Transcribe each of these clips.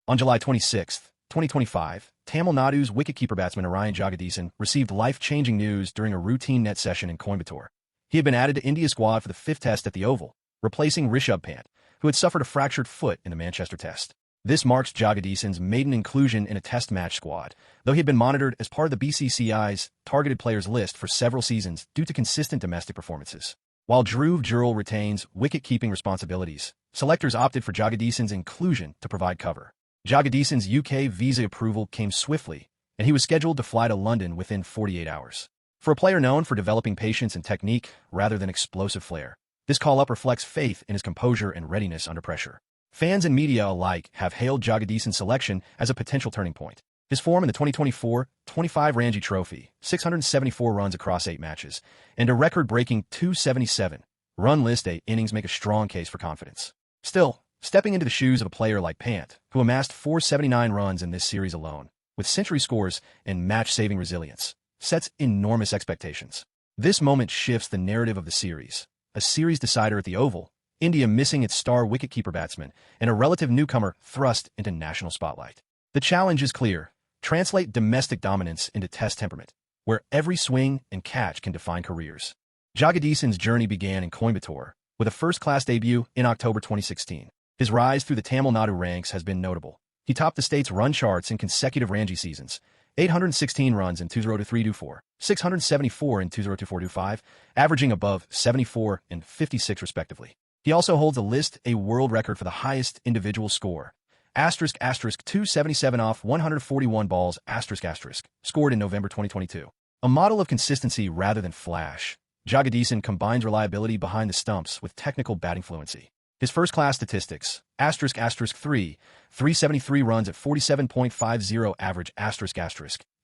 On July 26, 2025, Tamil Nadu's wicketkeeper batsman Narayan Jagadeesan received life-changing news during a routine net session in Coimbatore. He had been added to India's squad for the fifth test at the Oval, replacing Rishabh Pant, who had suffered a fractured foot in the Manchester test. This marks Jagadeesan's maiden inclusion in a test match squad, though he had been monitored as part of the BCCI's targeted players list for several seasons due to consistent domestic performances. While Dhruv Jurel retains wicket-keeping responsibilities, selectors opted for Jagadeesan's inclusion to provide cover. Jagadeesan's UK visa approval came swiftly, and he was scheduled to fly to London within 48 hours. For a player known for developing patience and technique rather than explosive flair, this call-up reflects faith in his composure and readiness under pressure. Fans and media alike have hailed Jagadeesan's selection as a potential turning point. His form in the 2024-25 Ranji Trophy, 674 runs across 8 matches, and a record-breaking 277-run list A innings make a strong case for confidence. Still, stepping into the shoes of a player like Pant, who amassed 479 runs in this series alone, with century scores and match-saving resilience, sets enormous expectations. This moment shifts the narrative of the series, a series decider at the Oval, India missing its star wicketkeeper batsman, and a relative newcomer thrust into national spotlight. The challenge is clear. Translate domestic dominance into test temperament, where every swing and catch can define careers. Jagadeesan's journey began in Coimbatore, with a first-class debut in October 2016. His rise through the Tamil Nadu ranks has been notable. He topped the state's run charts in consecutive Ranji seasons, 816 runs in 2023-24, 674 in 2024-25, averaging above 74 and 56 respectively. He also holds a list A world record for the highest individual score, **277 off 141 balls, scored in November 2022. A model of consistency rather than flash, Jagadeesan combines reliability behind the stumps with technical batting fluency. His first-class statistics, *373 runs at 47.50 average,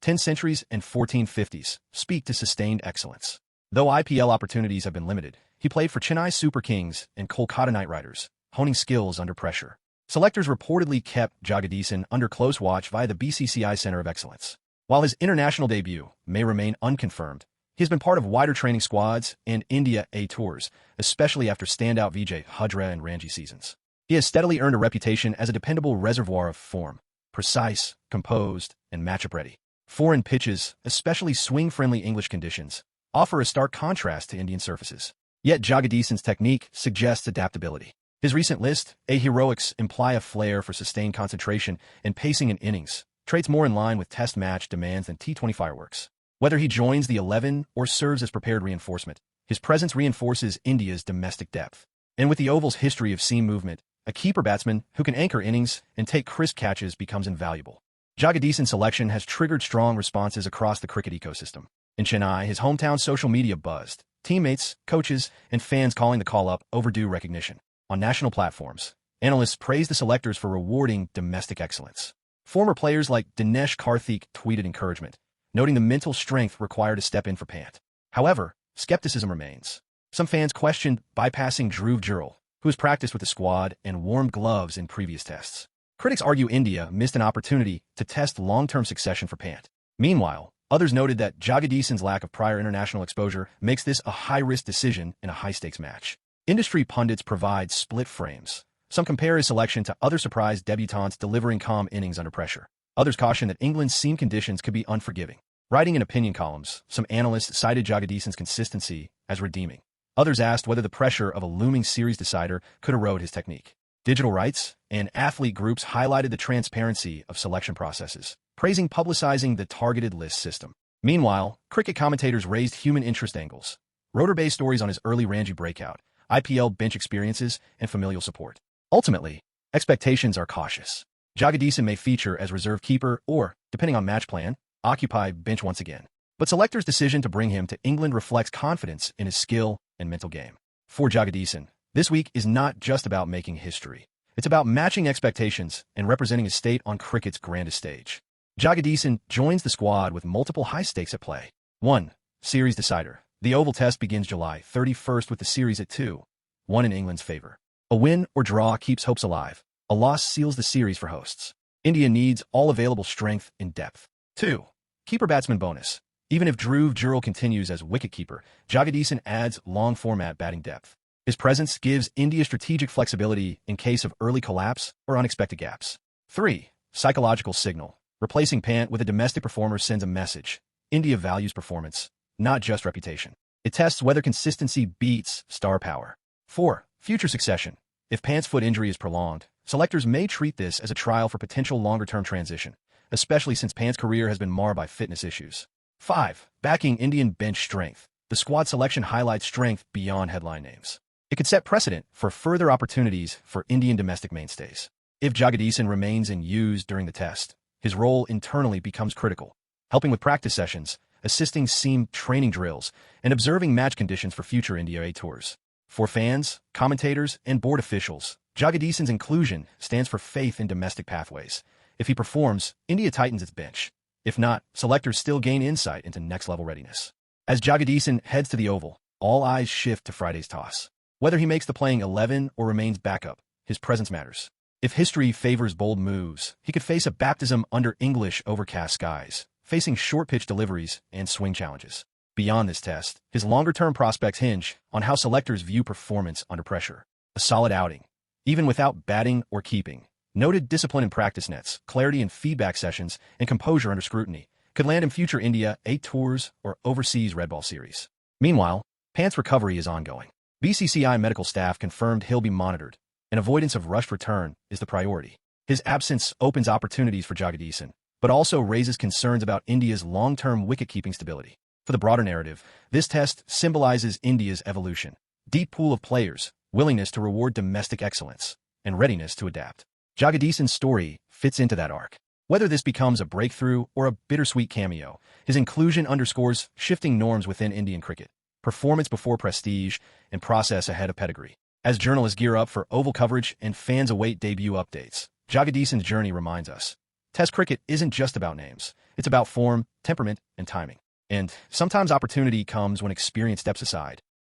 10 centuries and 14 50s, speak to sustained excellence. Though IPL opportunities have been limited, he played for Chennai Super Kings and Kolkata Knight Riders, honing skills under pressure. Selectors reportedly kept Jagadeesan under close watch via the BCCI Center of Excellence. While his international debut may remain unconfirmed, he has been part of wider training squads and India A tours, especially after standout Vijay Hudra and Ranji seasons. He has steadily earned a reputation as a dependable reservoir of form, precise, composed, and matchup ready. Foreign pitches, especially swing-friendly English conditions, offer a stark contrast to Indian surfaces. Yet Jagadeesan's technique suggests adaptability. His recent list, A heroics, imply a flair for sustained concentration and pacing in innings, traits more in line with test match demands than T20 fireworks. Whether he joins the 11 or serves as prepared reinforcement, his presence reinforces India's domestic depth. And with the Oval's history of seam movement, a keeper batsman who can anchor innings and take crisp catches becomes invaluable. Jagadeesan's selection has triggered strong responses across the cricket ecosystem. In Chennai, his hometown social media buzzed, teammates, coaches, and fans calling the call-up overdue recognition. On national platforms, analysts praised the selectors for rewarding domestic excellence. Former players like Dinesh Karthik tweeted encouragement, noting the mental strength required to step in for Pant. However, skepticism remains. Some fans questioned bypassing Dhruv Jurel, who has practiced with the squad and worn gloves in previous tests. Critics argue India missed an opportunity to test long-term succession for Pant. Meanwhile, others noted that Jagadeesan's lack of prior international exposure makes this a high-risk decision in a high-stakes match. Industry pundits provide split frames. Some compare his selection to other surprise debutants delivering calm innings under pressure. Others caution that England's seam conditions could be unforgiving. Writing in opinion columns, some analysts cited Jagadeesan's consistency as redeeming. Others asked whether the pressure of a looming series decider could erode his technique. Digital rights and athlete groups highlighted the transparency of selection processes, praising publicizing the targeted list system. Meanwhile, cricket commentators raised human interest angles. Rotor-based stories on his early Ranji breakout, IPL bench experiences, and familial support. Ultimately, expectations are cautious. Jagadeesan may feature as reserve keeper or, depending on match plan, occupy bench once again. But selectors' decision to bring him to England reflects confidence in his skill and mental game. For Jagadeesan, this week is not just about making history. It's about matching expectations and representing his state on cricket's grandest stage. Jagadeesan joins the squad with multiple high stakes at play. 1. Series decider. The Oval Test begins July 31st with the series at 2-1 in England's favor. A win or draw keeps hopes alive. A loss seals the series for hosts. India needs all available strength and depth. 2. Keeper batsman bonus. Even if Dhruv Jurel continues as wicketkeeper, Jagadeesan adds long-format batting depth. His presence gives India strategic flexibility in case of early collapse or unexpected gaps. 3. psychological signal. Replacing Pant with a domestic performer sends a message. India values performance, not just reputation. It tests whether consistency beats star power. 4. Future succession. If Pant's foot injury is prolonged, selectors may treat this as a trial for potential longer-term transition, especially since Pant's career has been marred by fitness issues. 5. Backing Indian bench strength. The squad selection highlights strength beyond headline names. It could set precedent for further opportunities for Indian domestic mainstays. If Jagadeesan remains and used during the test, his role internally becomes critical, helping with practice sessions, assisting seam training drills, and observing match conditions for future India A tours. For fans, commentators, and board officials, Jagadeesan's inclusion stands for faith in domestic pathways. If he performs, India tightens its bench. If not, selectors still gain insight into next-level readiness. As Jagadeesan heads to the Oval, all eyes shift to Friday's toss. Whether he makes the playing 11 or remains backup, his presence matters. If history favors bold moves, he could face a baptism under English overcast skies, facing short-pitch deliveries and swing challenges. Beyond this test, his longer-term prospects hinge on how selectors view performance under pressure. A solid outing, even without batting or keeping, noted discipline in practice nets, clarity in feedback sessions, and composure under scrutiny, could land in future India A tours or overseas red ball series. Meanwhile, Pant's recovery is ongoing. BCCI medical staff confirmed he'll be monitored, and avoidance of rushed return is the priority. His absence opens opportunities for Jagadeesan, but also raises concerns about India's long-term wicket-keeping stability. For the broader narrative, this test symbolizes India's evolution, deep pool of players, willingness to reward domestic excellence, and readiness to adapt. Jagadeesan's story fits into that arc. Whether this becomes a breakthrough or a bittersweet cameo, his inclusion underscores shifting norms within Indian cricket, performance before prestige, and process ahead of pedigree. As journalists gear up for Oval coverage and fans await debut updates, Jagadeesan's journey reminds us, Test cricket isn't just about names. It's about form, temperament, and timing. And sometimes opportunity comes when experience steps aside.